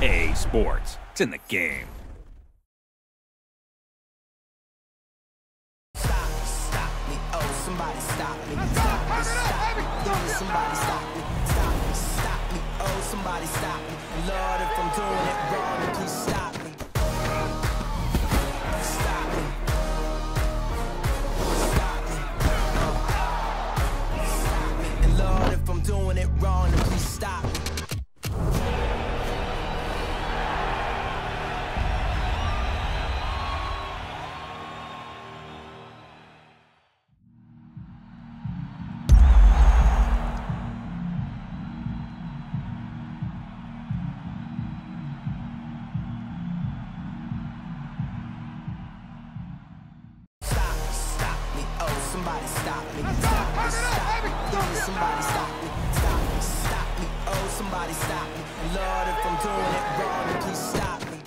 EA Sports. It's in the game. Stop me, oh, somebody stop me. Stop me, stop me, please, somebody stop me. Stop me, oh, somebody stop me. Lord, if I'm doing it wrong, then please stop me. Stop me. Stop me. Stop me. And Lord, if I'm doing it wrong, then please stop me. Somebody stop me. Stop me, stop me. Please, somebody stop me. Stop me, oh, somebody stop me. Lord, if I'm doing it wrong, then please stop me.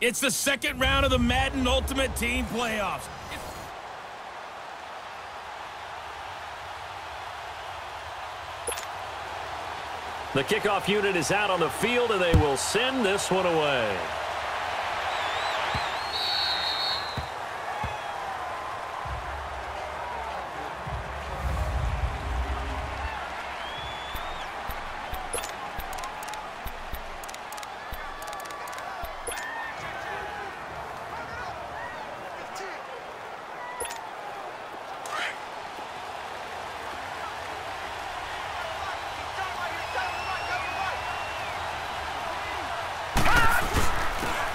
It's the second round of the Madden Ultimate Team Playoffs. The kickoff unit is out on the field, and they will send this one away.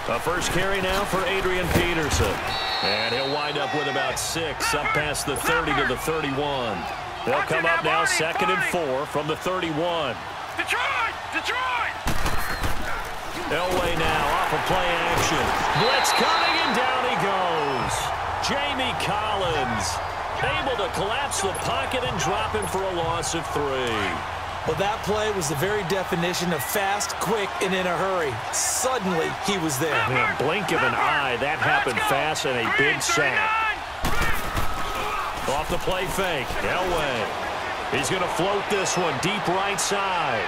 A first carry now for Adrian Peterson. And he'll wind up with about 6 up past the 30 to the 31. They'll come up now 2nd and 4 from the 31. Detroit! Detroit! Elway now off of play action. Blitz coming, and down he goes. Jamie Collins able to collapse the pocket and drop him for a loss of 3. Well, that play was the very definition of fast, quick, and in a hurry. Suddenly, he was there. In a blink of an eye, that happened fast, and a big sack. Off the play fake, Elway. He's going to float this one deep right side.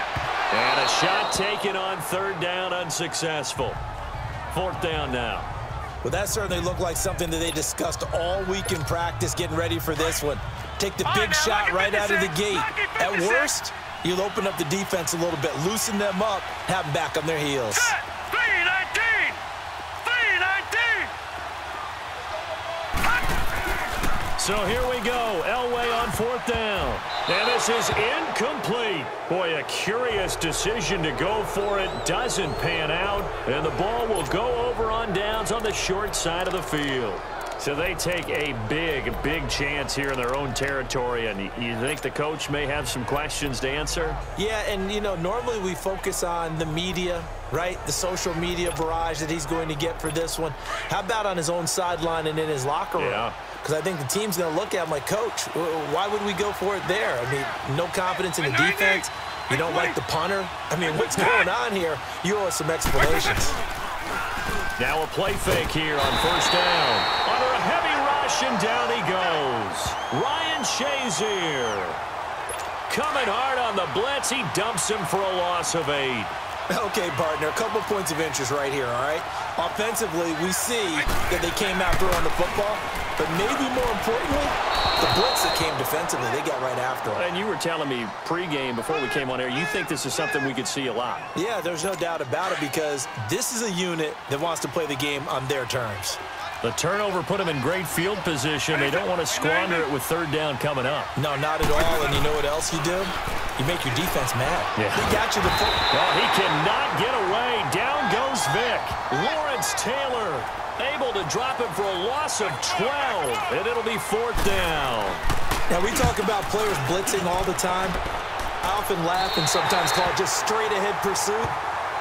And a shot taken on 3rd down, unsuccessful. 4th down now. Well, that certainly looked like something that they discussed all week in practice getting ready for this one. Take the big shot right out of the gate. At worst, you'll open up the defense a little bit, loosen them up, have them back on their heels. 3-19! 3-19! So here we go. Elway on 4th down. And this is incomplete. Boy, a curious decision to go for it. Doesn't pan out. And the ball will go over on downs on the short side of the field. So they take a big chance here in their own territory, and you think the coach may have some questions to answer? Yeah, and, you know, normally we focus on the media, right? The social media barrage that he's going to get for this one. How about on his own sideline and in his locker room? Yeah. Because I think the team's going to look at him like, Coach, why would we go for it there? I mean, no confidence in the defense. You don't like the punter. I mean, what's going on here? You owe us some explanations. Now a play fake here on 1st down. Under a heavy rush, and down he goes. Ryan Shazier. Coming hard on the blitz. He dumps him for a loss of 8. Okay, partner, a couple points of interest right here, all right? Offensively, we see that they came out throwing the football, but maybe more importantly, the blitz that came defensively, they got right after them. And you were telling me pregame before we came on air, you think this is something we could see a lot. Yeah, there's no doubt about it, because this is a unit that wants to play the game on their terms. The turnover put them in great field position. They don't want to squander it with 3rd down coming up. No, not at all, and you know what else you do? You make your defense mad. Yeah. He got you the football. Well, he cannot get away. Down goes Vic. Lawrence Taylor able to drop him for a loss of 12, and it'll be 4th down. Now, we talk about players blitzing all the time. I often laugh and sometimes call it just straight-ahead pursuit.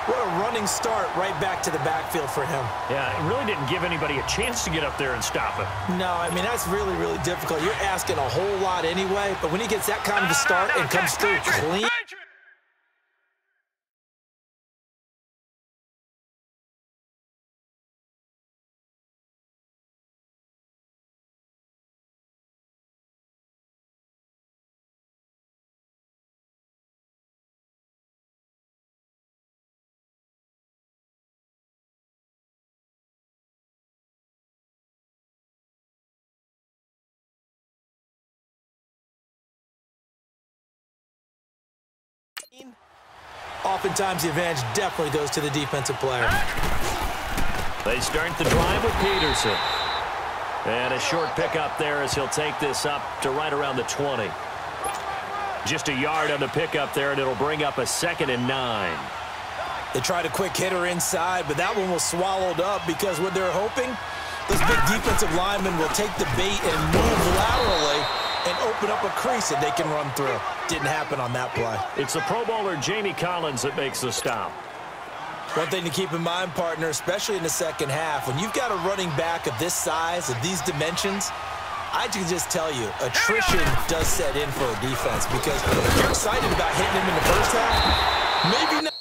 What a running start right back to the backfield for him. Yeah, it really didn't give anybody a chance to get up there and stop him. No, I mean, that's really difficult. You're asking a whole lot anyway, but when he gets that kind of a start and comes through clean, oftentimes the advantage definitely goes to the defensive player. They start the drive with Peterson. And a short pickup there as he'll take this up to right around the 20. Just a yard on the pickup there, and it'll bring up a 2nd and 9. They tried a quick hitter inside, but that one was swallowed up because what they're hoping, this big defensive lineman will take the bait and move laterally and open up a crease that they can run through. Didn't happen on that play. It's the Pro Bowler Jamie Collins that makes the stop. One thing to keep in mind, partner, especially in the second half, when you've got a running back of this size, of these dimensions, I can just tell you, attrition does set in for a defense, because if you're excited about hitting him in the first half, maybe not.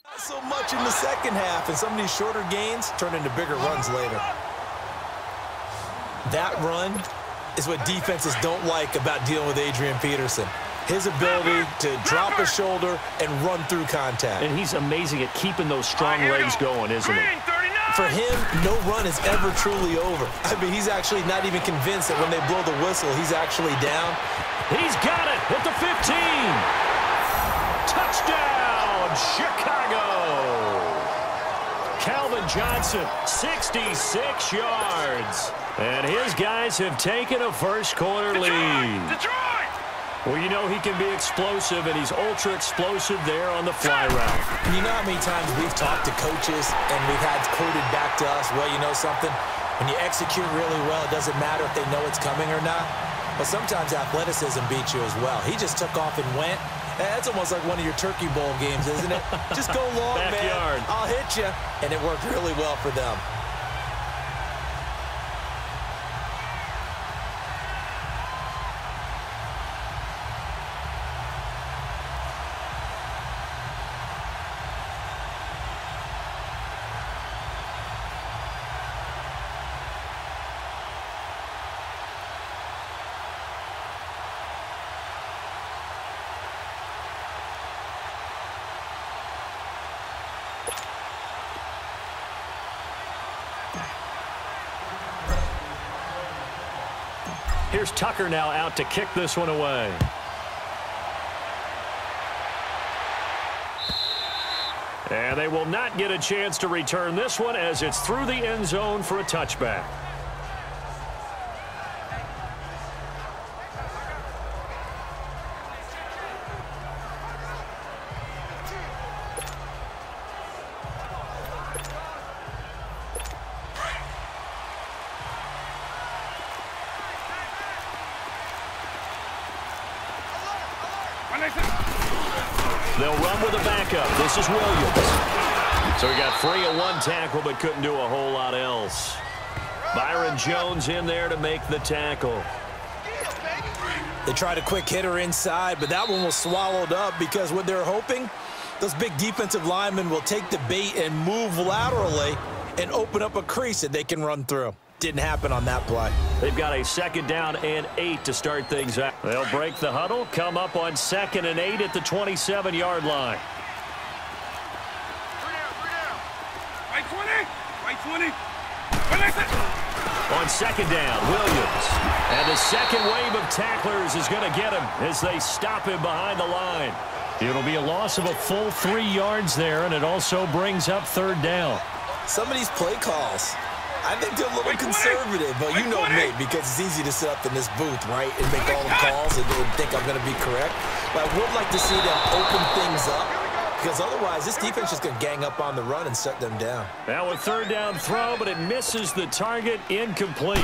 Not so much in the second half, and some of these shorter gains turn into bigger runs later. That run is what defenses don't like about dealing with Adrian Peterson. His ability to drop a shoulder and run through contact. And he's amazing at keeping those strong legs going, isn't he? For him, no run is ever truly over. I mean, he's actually not even convinced that when they blow the whistle, he's actually down. He's got it at the 15. Touchdown, Chicago. Calvin Johnson, 66 yards. And his guys have taken a first-quarter lead. Detroit! Well, you know he can be explosive, and he's ultra-explosive there on the fly route. And you know how many times we've talked to coaches and we've had quoted back to us, well, you know something? When you execute really well, it doesn't matter if they know it's coming or not. But sometimes athleticism beats you as well. He just took off and went. That's almost like one of your Turkey Bowl games, isn't it? Just go long, Backyard. man. I'll hit you. And it worked really well for them. Here's Tucker now out to kick this one away. And they will not get a chance to return this one as it's through the end zone for a touchback. They'll run with a backup. This is Williams. So he got free of one tackle but couldn't do a whole lot else. Byron Jones in there to make the tackle. They tried a quick hitter inside, but that one was swallowed up because what they're hoping, those big defensive linemen will take the bait and move laterally and open up a crease that they can run through. Didn't happen on that play. They've got a 2nd down and 8 to start things out. They'll break the huddle, come up on 2nd and 8 at the 27-yard line. Right 20. Right 20. On 2nd down, Williams. And the second wave of tacklers is going to get him as they stop him behind the line. It'll be a loss of a full 3 yards there, and it also brings up 3rd down. Some of these play calls, I think they're a little conservative, but you know me, because it's easy to sit up in this booth, right, and make all the calls and think I'm going to be correct. But I would like to see them open things up, because otherwise this defense is going to gang up on the run and shut them down. Now a 3rd down throw, but it misses the target, incomplete.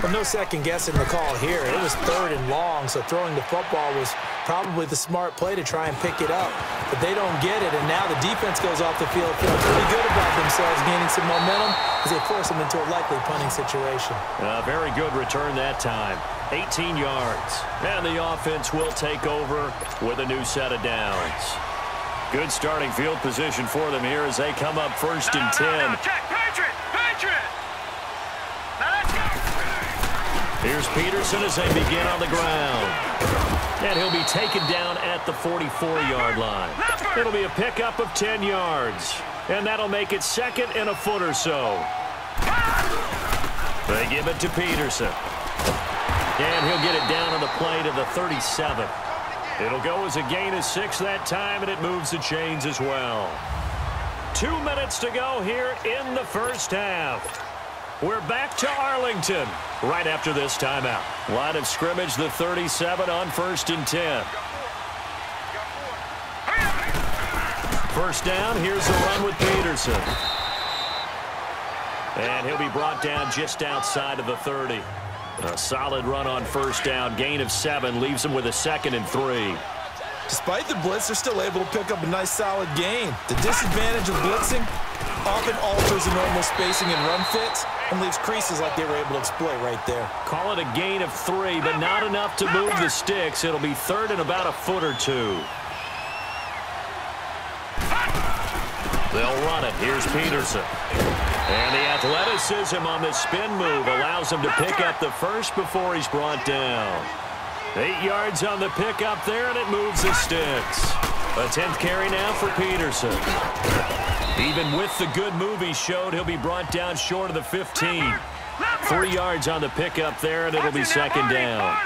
Well, no second guessing the call here. It was 3rd and long, so throwing the football was probably the smart play to try and pick it up. But they don't get it, and now the defense goes off the field feeling pretty good about themselves, gaining some momentum as they force them into a likely punting situation. Very good return that time. 18 yards. And the offense will take over with a new set of downs. Good starting field position for them here as they come up 1st and 10. Check. Patriot. Patriot. Now let's go. Here's Peterson as they begin on the ground. And he'll be taken down at the 44-yard line. It'll be a pickup of 10 yards. And that'll make it 2nd and a foot or so. They give it to Peterson. And he'll get it down on the play to the 37. It'll go as a gain of 6 that time, and it moves the chains as well. 2 minutes to go here in the first half. We're back to Arlington right after this timeout. Line of scrimmage, the 37 on 1st and 10. 1st down, here's the run with Peterson. And he'll be brought down just outside of the 30. A solid run on 1st down, gain of 7, leaves him with a 2nd and 3. Despite the blitz, they're still able to pick up a nice solid gain. The disadvantage of blitzing often alters the normal spacing and run fits and leaves creases like they were able to exploit right there. Call it a gain of 3, but not enough to move the sticks. It'll be 3rd and about a foot or 2. They'll run it. Here's Peterson. And the athleticism on the spin move allows him to pick up the first before he's brought down. 8 yards on the pickup there, and it moves the sticks. A 10th carry now for Peterson. Even with the good move he showed, he'll be brought down short of the 15. 3 yards on the pickup there, and it'll be second down.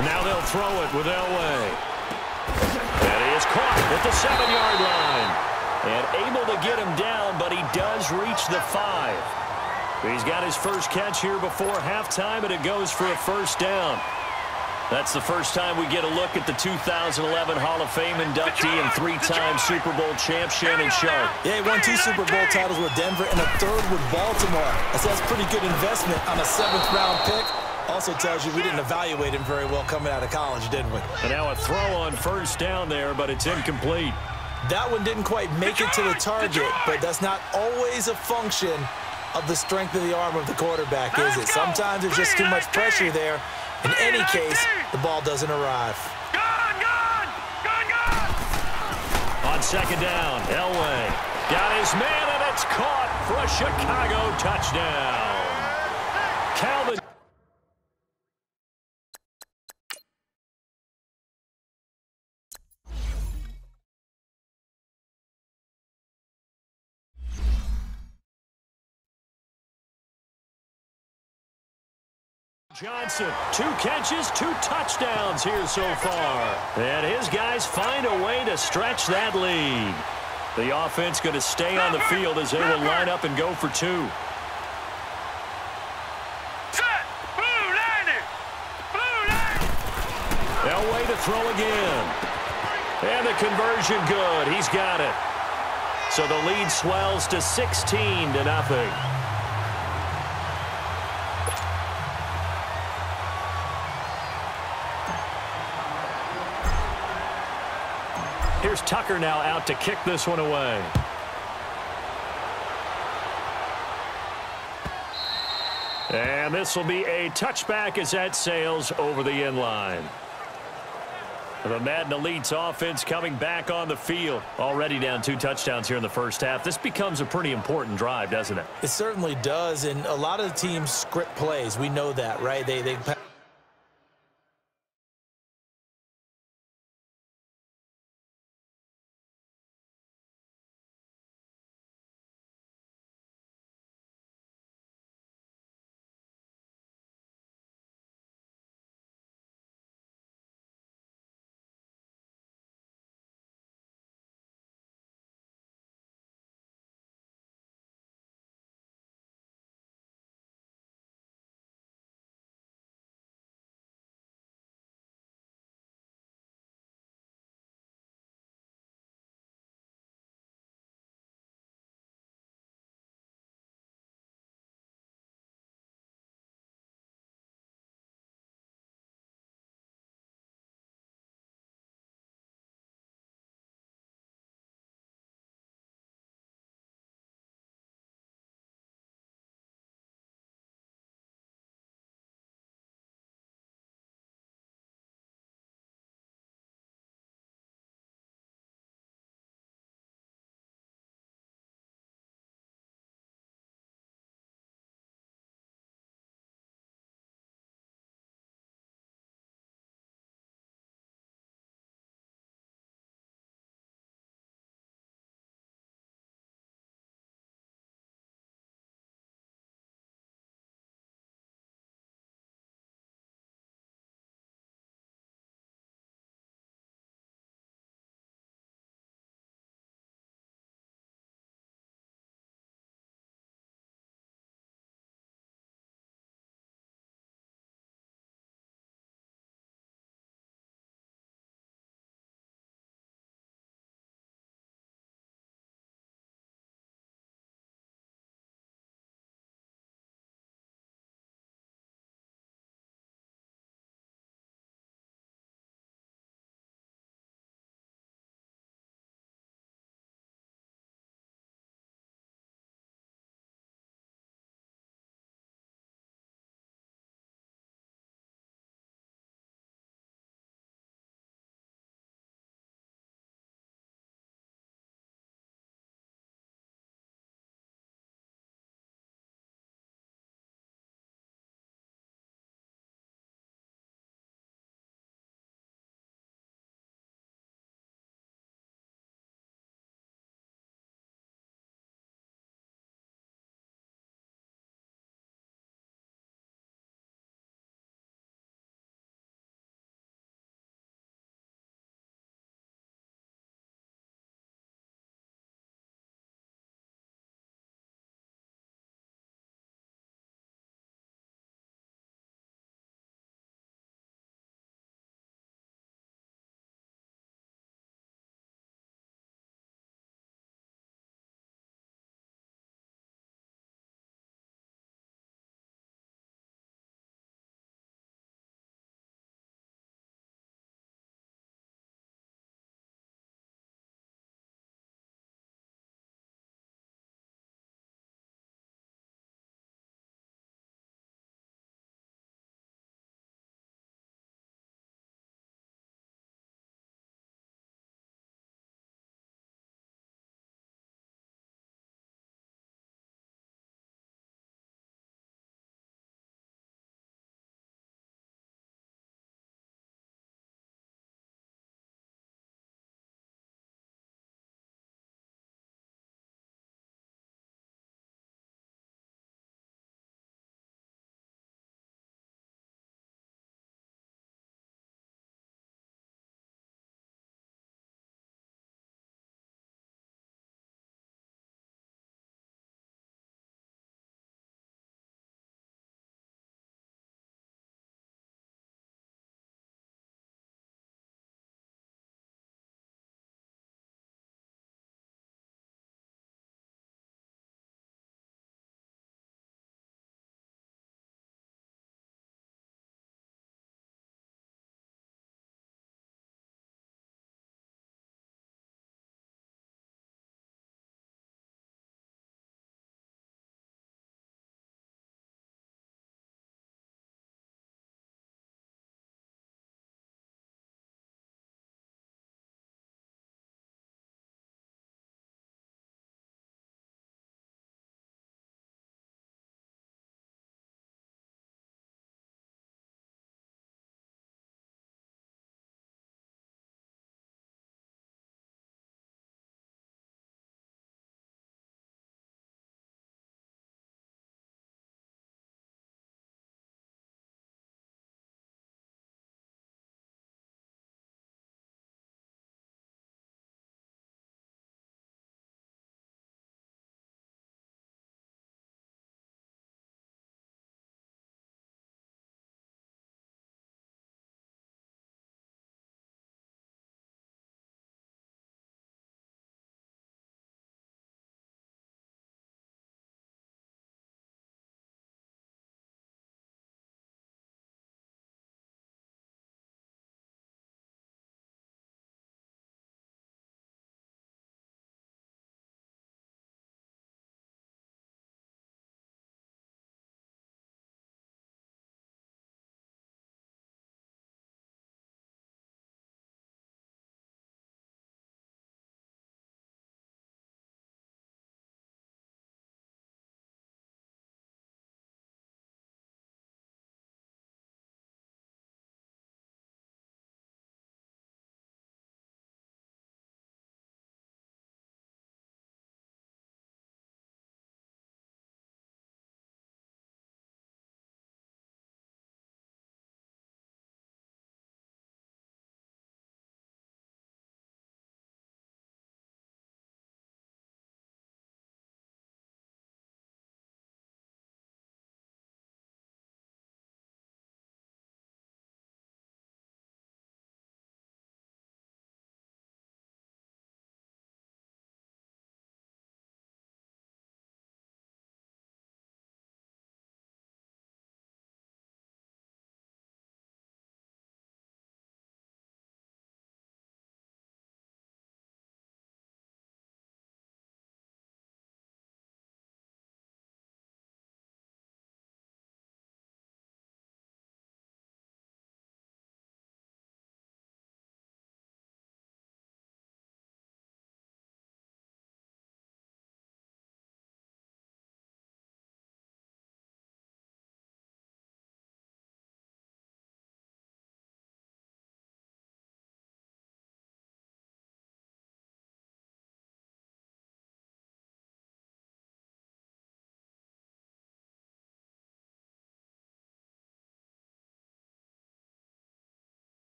Now they'll throw it with Elway. And he is caught at the 7-yard line. And able to get him down, but he does reach the 5. He's got his first catch here before halftime, and it goes for a first down. That's the first time we get a look at the 2011 Hall of Fame inductee and 3-time Super Bowl champ Shannon Sharpe. Yeah, he won 2 Super Bowl titles with Denver and a 3rd with Baltimore. That's pretty good investment on a 7th-round pick. Also tells you we didn't evaluate him very well coming out of college, didn't we? And now a throw on first down there, but it's incomplete. That one didn't quite make it to the target, but that's not always a function of the strength of the arm of the quarterback, is it? Sometimes there's just too much pressure there. In any case, the ball doesn't arrive. On second down, Elway got his man, and it's caught for a Chicago touchdown. Calvin. Johnson, 2 catches, 2 touchdowns here so far. And his guys find a way to stretch that lead. The offense going to stay on the field as they will line up and go for 2. Elway to throw again. And the conversion good. He's got it. So the lead swells to 16-0. Here's Tucker now out to kick this one away. And this will be a touchback as that sails over the end line. The Madden Elite's offense coming back on the field. Already down 2 touchdowns here in the first half. This becomes a pretty important drive, doesn't it? It certainly does, and a lot of the teams script plays. We know that, right? They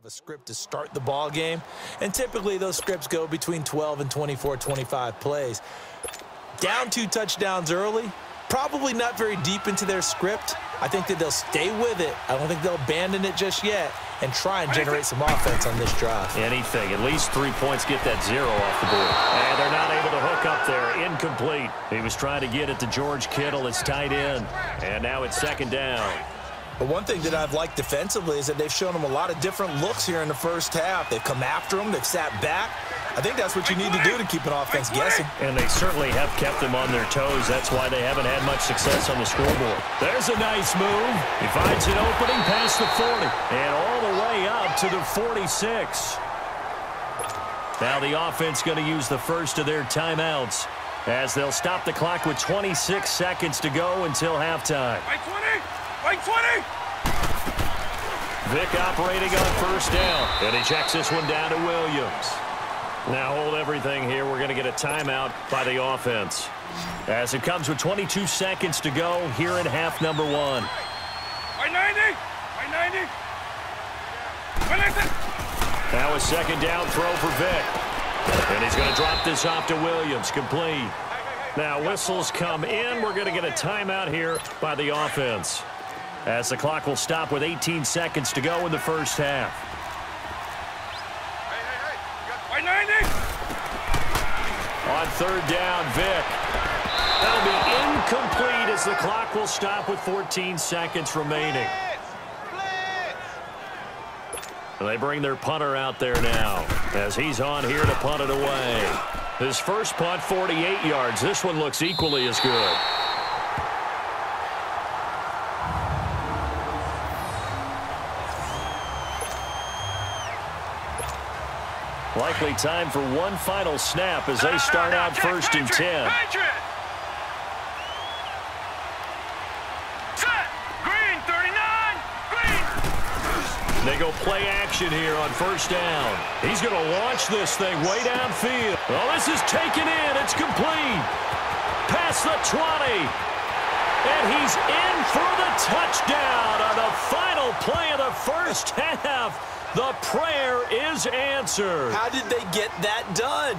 a script to start the ball game, and typically those scripts go between 12 and 24, 25 plays. Down 2 touchdowns early, probably not very deep into their script. I think that they'll stay with it. I don't think they'll abandon it just yet and try and generate some offense on this drive. Anything. At least 3 points, get that 0 off the board. And they're not able to hook up there. Incomplete. He was trying to get it to George Kittle, his tight end. And now it's 2nd down. But one thing that I've liked defensively is that they've shown them a lot of different looks here in the first half. They've come after them. They've sat back. I think that's what you need to do to keep an offense guessing. And they certainly have kept them on their toes. That's why they haven't had much success on the scoreboard. There's a nice move. He finds an opening past the 40 and all the way up to the 46. Now the offense going to use the first of their timeouts as they'll stop the clock with 26 seconds to go until halftime. Right 20! Right 20! Vick operating on 1st down, and he checks this one down to Williams. Now hold everything here. We're going to get a timeout by the offense as it comes with 22 seconds to go here in half number 1. Right 90! Right 90! Right 90! Now a 2nd down throw for Vick. And he's going to drop this off to Williams. Complete. Now whistles come in. We're going to get a timeout here by the offense as the clock will stop with 18 seconds to go in the first half. Right 90! On 3rd down, Vick. That'll be incomplete as the clock will stop with 14 seconds remaining. They bring their punter out there now as he's on here to punt it away. His first punt, 48 yards. This one looks equally as good. Likely time for one final snap as they start out 1st and 10. They go play action here on 1st down. He's going to launch this thing way downfield. Oh, this is taken in. It's complete. Past the 20. And he's in for the touchdown on the final play of the first half. The prayer is answered. How did they get that done?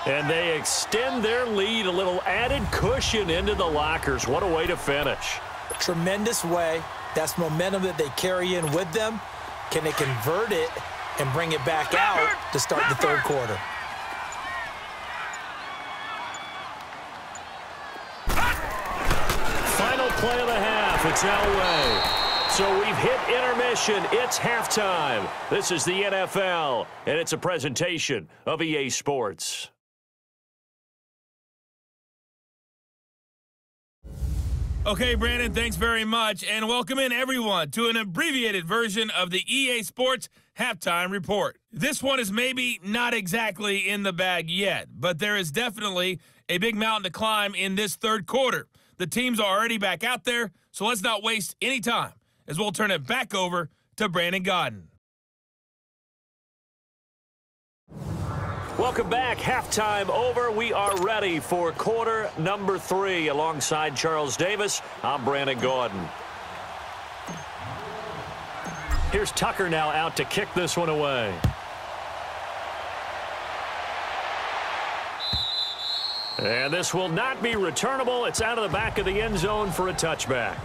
And they extend their lead, a little added cushion into the lockers. What a way to finish. Tremendous way. That's momentum that they carry in with them. Can they convert it and bring it back out to start the 3rd quarter? Final play of the half. It's Elway. So we've hit intermission. It's halftime. This is the NFL, and it's a presentation of EA Sports. Okay, Brandon, thanks very much, and welcome in everyone to an abbreviated version of the EA Sports Halftime Report. This one is maybe not exactly in the bag yet, but there is definitely a big mountain to climb in this 3rd quarter. The teams are already back out there, so let's not waste any time as we'll turn it back over to Brandon Gaudin. Welcome back. Halftime over. We are ready for quarter number 3. Alongside Charles Davis, I'm Brandon Gaudin. Here's Tucker now out to kick this one away. And this will not be returnable. It's out of the back of the end zone for a touchback.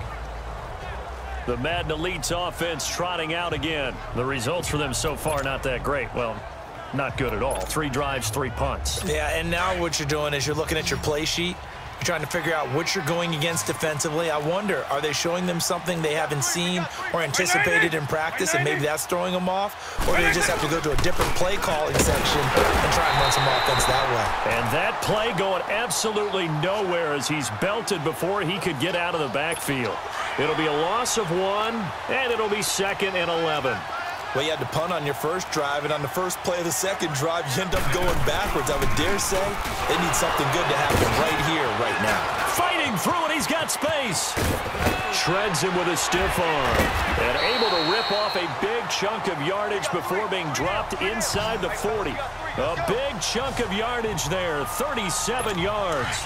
The Madden Elites offense trotting out again. The results for them so far not that great. Well, not good at all. 3 drives, 3 punts. Yeah, and now what you're doing is you're looking at your play sheet. You're trying to figure out what you're going against defensively. I wonder, are they showing them something they haven't seen or anticipated in practice, and maybe that's throwing them off? Or do they just have to go to a different play calling section and try and run some offense that way? And that play going absolutely nowhere as he's belted before he could get out of the backfield. It'll be a loss of 1, and it'll be 2nd and 11. Well, you had to punt on your first drive, and on the first play of the second drive, you end up going backwards. I would dare say they need something good to happen right here, right now. Fighting through it, he's got space. Shreds him with a stiff arm. And able to rip off a big chunk of yardage before being dropped inside the 40. A big chunk of yardage there, 37 yards.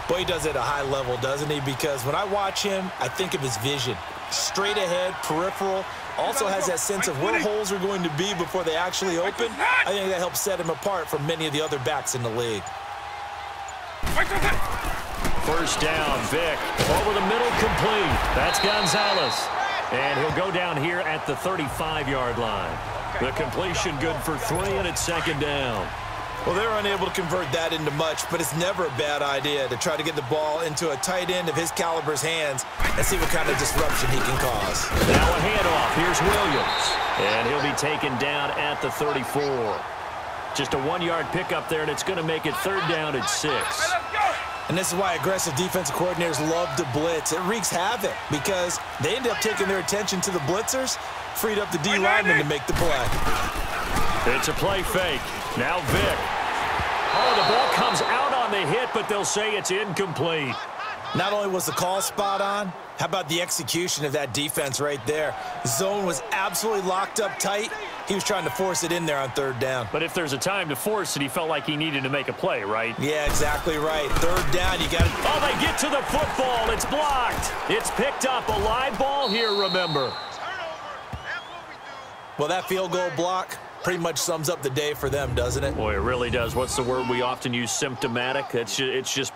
Boy, he does it at a high level, doesn't he? Because when I watch him, I think of his vision. Straight ahead, peripheral, also has that sense of where holes are going to be before they actually open. I think that helps set him apart from many of the other backs in the league. First down, Vick. Over the middle, complete. That's Gonzalez. And he'll go down here at the 35-yard line. The completion good for 3, and it's second down. Well, they're unable to convert that into much, but it's never a bad idea to try to get the ball into a tight end of his caliber's hands and see what kind of disruption he can cause. Now a handoff. Here's Williams. And he'll be taken down at the 34. Just a 1-yard pickup there, and it's going to make it third down at 6. And this is why aggressive defensive coordinators love to blitz. It wreaks havoc because they end up taking their attention to the blitzers, freed up the D lineman to make the play. It's a play fake. Now Vick. Oh, the ball comes out on the hit, but they'll say it's incomplete. Not only was the call spot on, how about the execution of that defense right there? The zone was absolutely locked up tight. He was trying to force it in there on third down. But if there's a time to force it, he felt like he needed to make a play, right? Yeah, exactly right. Third down, you got to... Oh, they get to the football. It's blocked. It's picked up. A live ball here, remember. Well, that field goal block pretty much sums up the day for them, doesn't it? Boy, it really does. What's the word we often use? Symptomatic. It's just